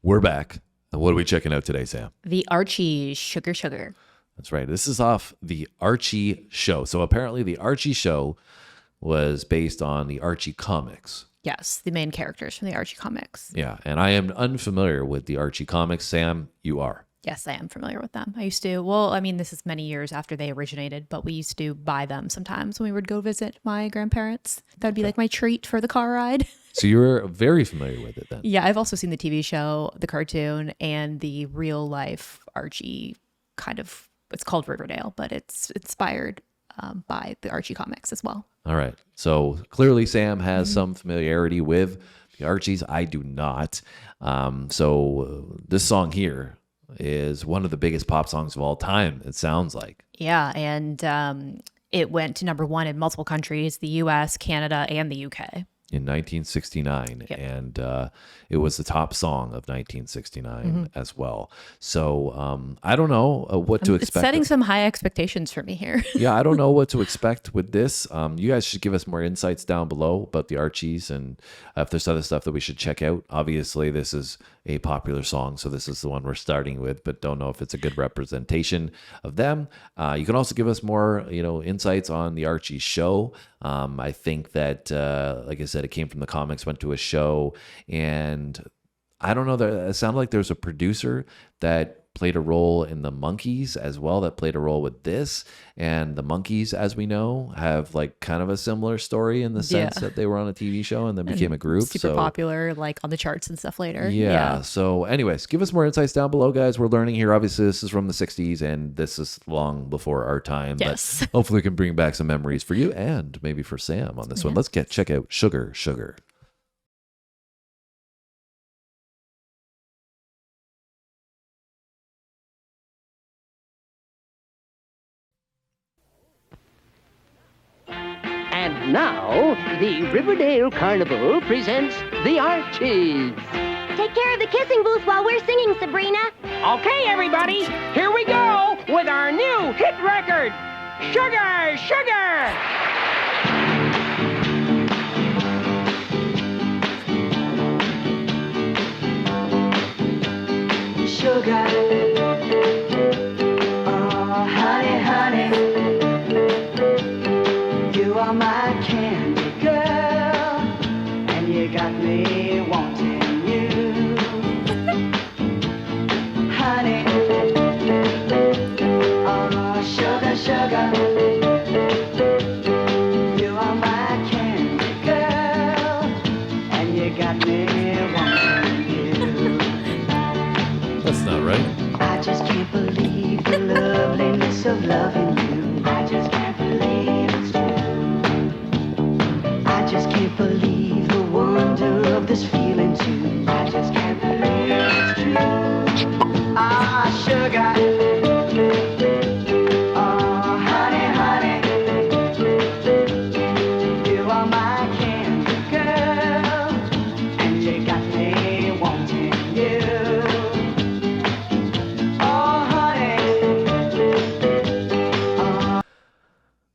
We're back. And what are we checking out today, Sam? The Archies, Sugar Sugar. That's right. This is off the Archie show. So apparently the Archie show was based on the Archie comics. Yes, the main characters from the Archie comics. Yeah, and I am unfamiliar with the Archie comics. Sam, you are. Yes, I am familiar with them. I used to, well, I mean, this is many years after they originated, but we used to buy them sometimes when we would go visit my grandparents. That would be like my treat for the car ride. So you're very familiar with it then? Yeah, I've also seen the TV show, the cartoon, and the real life Archie kind of, it's called Riverdale, but it's inspired by the Archie comics as well. All right. So clearly Sam has some familiarity with the Archies. I do not. So this song here is one of the biggest pop songs of all time, it sounds like. Yeah, and it went to number 1 in multiple countries, the US, Canada, and the UK. In 1969, Yep. and it was the top song of 1969 as well. So I don't know what to It's expect. setting some high expectations for me here. Yeah, I don't know what to expect with this. You guys should give us more insights down below about the Archies and if there's other stuff that we should check out. Obviously, this is a popular song, so this is the one we're starting with, but don't know if it's a good representation of them. You can also give us more, insights on the Archie show. I think that, like I said, it came from the comics, went to a show, and I don't know, it sounded like there's a producer that played a role in the Monkees as well, that played a role with this. And the Monkees, as we know, have like kind of a similar story in the sense that they were on a TV show and then became a group. Super popular, like on the charts and stuff later. Yeah. So anyways, give us more insights down below, guys. We're learning here. Obviously, this is from the 60s and this is long before our time. Yes. But hopefully we can bring back some memories for you and maybe for Sam on this one. Let's check out Sugar, Sugar. And now, the Riverdale Carnival presents the Archies. Take care of the kissing booth while we're singing, Sabrina. Okay, everybody, here we go with our new hit record, Sugar, Sugar! Sugar, oh honey, honey, you are my candy girl, and you got me wanting you, honey, oh sugar, sugar, you are my candy girl, and you got me wanting you. That's not right. I just can't believe the loveliness of loving you. I just can't believe it's true. I just can't believe the wonder of this feeling too. I just can't believe it's true. Ah, sugar. Oh, honey, honey. You are my candy girl, and you got me wanting you.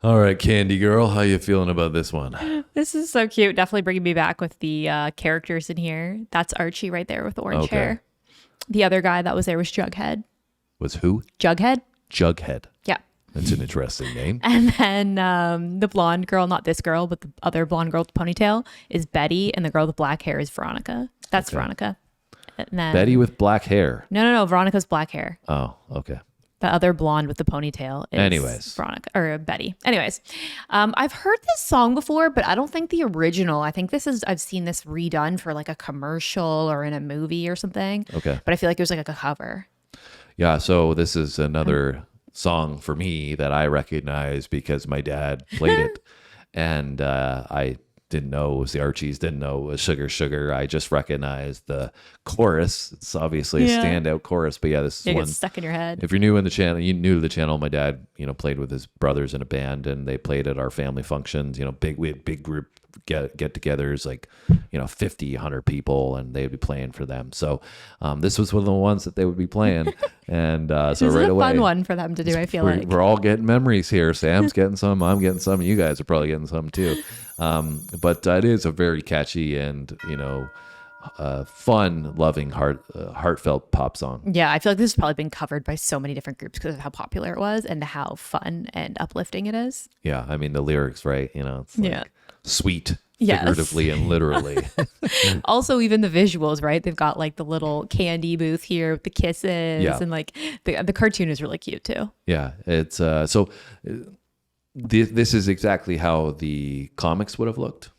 All right, Candy Girl, how you feeling about this one? This is so cute. Definitely bringing me back with the characters in here. That's Archie right there with the orange hair. The other guy that was there was Jughead. Was who? Jughead? Jughead. Yeah. That's an interesting name. And then the blonde girl, not this girl, but the other blonde girl with the ponytail is Betty, and the girl with black hair is Veronica. That's Veronica. And then, Betty with black hair. No. Veronica's black hair. Oh, okay. The other blonde with the ponytail is Veronica or Betty. Anyways, I've heard this song before, but I don't think the original. I think I've seen this redone for like a commercial or in a movie or something. Okay. But I feel like it was like a cover. Yeah, so this is another song for me that I recognize because my dad played it. And I didn't know it was the Archies, didn't know it was Sugar Sugar. I just recognized the chorus. It's obviously a standout chorus, but yeah, this is It one. gets stuck in your head. If you're new to the channel, my dad, played with his brothers in a band and they played at our family functions, we had big group get-togethers, like, 50, 100 people, and they'd be playing for them. So this was one of the ones that they would be playing. And so this is right a away. fun one for them to do, I feel like. We're all getting memories here. Sam's getting some, I'm getting some, and you guys are probably getting some too. But it is a very catchy and, fun, loving, heartfelt pop song. Yeah, I feel like this has probably been covered by so many different groups because of how popular it was and how fun and uplifting it is. Yeah, I mean the lyrics, right? It's like sweet, Yes. figuratively and literally. Also, even the visuals, right? They've got like the little candy booth here with the kisses, and like the cartoon is really cute too. Yeah, it's this is exactly how the comics would have looked.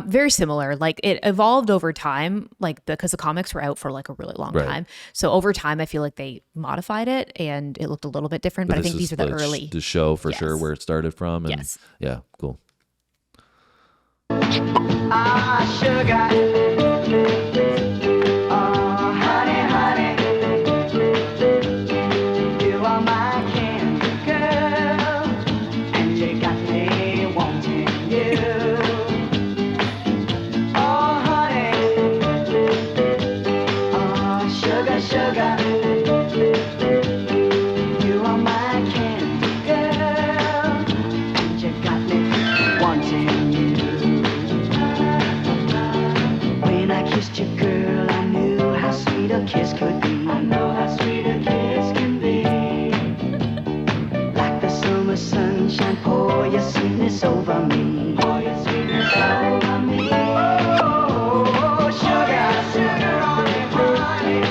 Very similar. Like it evolved over time, like because the comics were out for like a really long time. So over time, I feel like they modified it and it looked a little bit different. But I think these are the early. The show for sure where it started from. And yes. Yeah, cool. Sugar. Oh, honey, honey. You are my candy girl. And you got me wanting you. Oh, honey. Oh, sugar, sugar. You are my candy girl. And you got me wanting you. When I kissed you, girl, I knew how sweet a kiss could be. I know how sweet a kiss can be. Like the summer sunshine, pour your sweetness over me. Pour your sweetness over me. Oh, sugar, sugar on me, honey.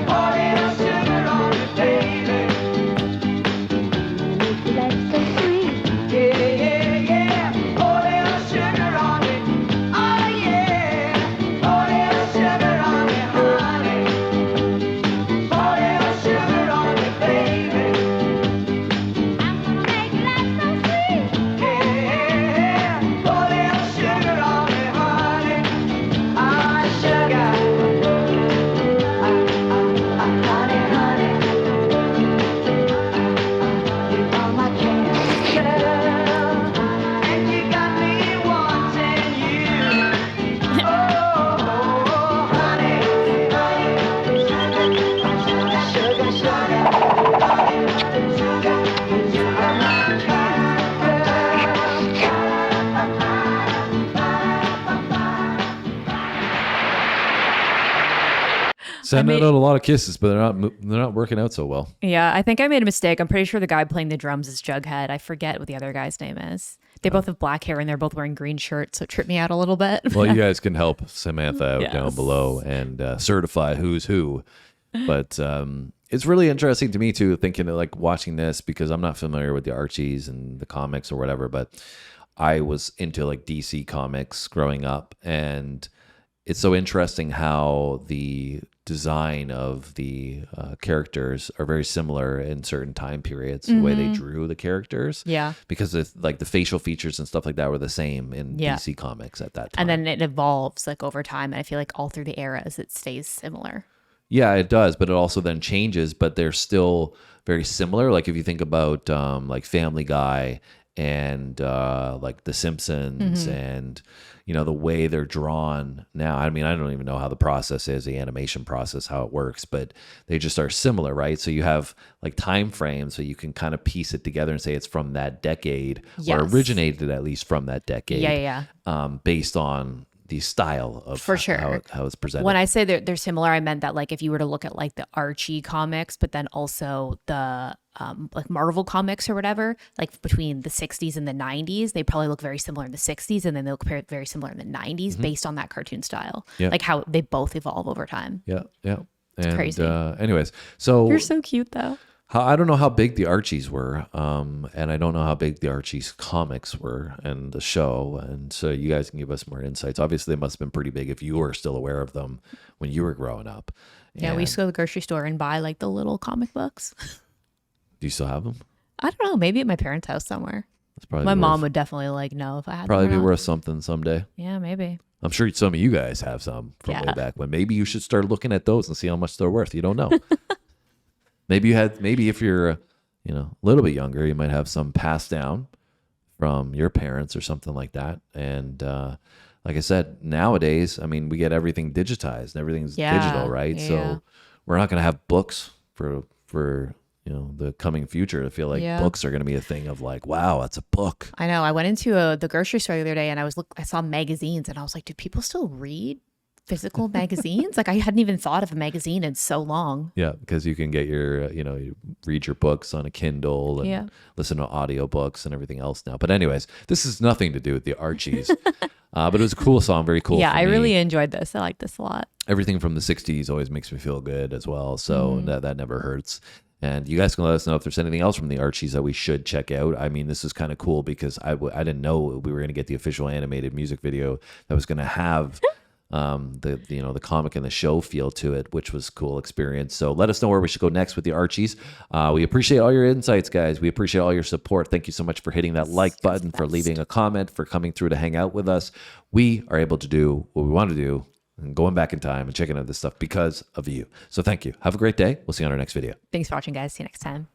Pour little sugar on me, baby. Life's so sweet. Yeah, yeah, yeah. Pour little sugar on me. Oh, yeah. Pour little sugar on me, honey. Pour little sugar on me, baby. I'm gonna make life so sweet. Yeah, pour little sugar on me, honey. Ah, sugar. Honey, honey. You are my candy girl, and you got me wanting you. Oh, honey, sugar, sugar, sugar, you are my Sending out a lot of kisses, but they're not working out so well. Yeah, I think I made a mistake. I'm pretty sure the guy playing the drums is Jughead. I forget what the other guy's name is. They both have black hair and they're both wearing green shirts, so it tripped me out a little bit. Well, you guys can help Samantha out Yes. down below and certify who's who. But it's really interesting to me too, thinking of like watching this because I'm not familiar with the Archies and the comics or whatever, but I was into like DC comics growing up, and it's so interesting how the design of the characters are very similar in certain time periods, the way they drew the characters. Yeah. Because it's like the facial features and stuff like that were the same in DC comics at that time. And then it evolves like over time. And I feel like all through the eras, it stays similar. Yeah, it does, but it also then changes, but they're still very similar. Like if you think about like Family Guy and like The Simpsons and, you know, the way they're drawn now. I mean, I don't even know how the process is, the animation process, how it works, but they just are similar, right? So you have like time frames, so you can kind of piece it together and say it's from that decade or originated at least from that decade. Yeah. Based on the style of For sure. how it's presented. When I say they're similar, I meant that like if you were to look at like the Archie comics, but then also the like Marvel comics or whatever, like between the 60s and the 90s, they probably look very similar in the 60s, and then they look very similar in the 90s based on that cartoon style. Yeah. Like how they both evolve over time. Yeah. It's crazy. Anyways, so They're so cute though. I don't know how big the Archies were, and I don't know how big the Archies comics were and the show, and so you guys can give us more insights. Obviously, they must have been pretty big if you were still aware of them when you were growing up. Yeah, we used to go to the grocery store and buy like the little comic books. Do you still have them? I don't know, maybe at my parents' house somewhere. That's probably My mom would definitely like know if I had probably them or be not. worth something someday. Yeah, maybe. I'm sure some of you guys have some from way Yeah. back when. Maybe you should start looking at those and see how much they're worth. You don't know. Maybe if you're a little bit younger, you might have some passed down from your parents or something like that. And like I said, nowadays, I mean, we get everything digitized and everything's digital, right? Yeah. So we're not going to have books for the coming future. I feel like books are going to be a thing of like, wow, that's a book. I know. I went into the grocery store the other day and I saw magazines and I was like, do people still read Physical magazines? Like I hadn't even thought of a magazine in so long. Yeah, because you can get your, you read your books on a Kindle and listen to audiobooks and everything else now. But anyways, this has nothing to do with the Archies. But it was a cool song, very cool. Yeah, for I me. really enjoyed this. I like this a lot. Everything from the 60s always makes me feel good as well. So that never hurts. And you guys can let us know if there's anything else from the Archies that we should check out. I mean, this is kind of cool because I didn't know we were going to get the official animated music video that was going to have the comic and the show feel to it, which was a cool experience. So let us know where we should go next with the Archies. We appreciate all your insights, guys. We appreciate all your support. Thank you so much for hitting that like button, for leaving a comment, for coming through to hang out with us. We are able to do what we want to do and going back in time and checking out this stuff because of you. So thank you. Have a great day. We'll see you on our next video. Thanks for watching, guys. See you next time.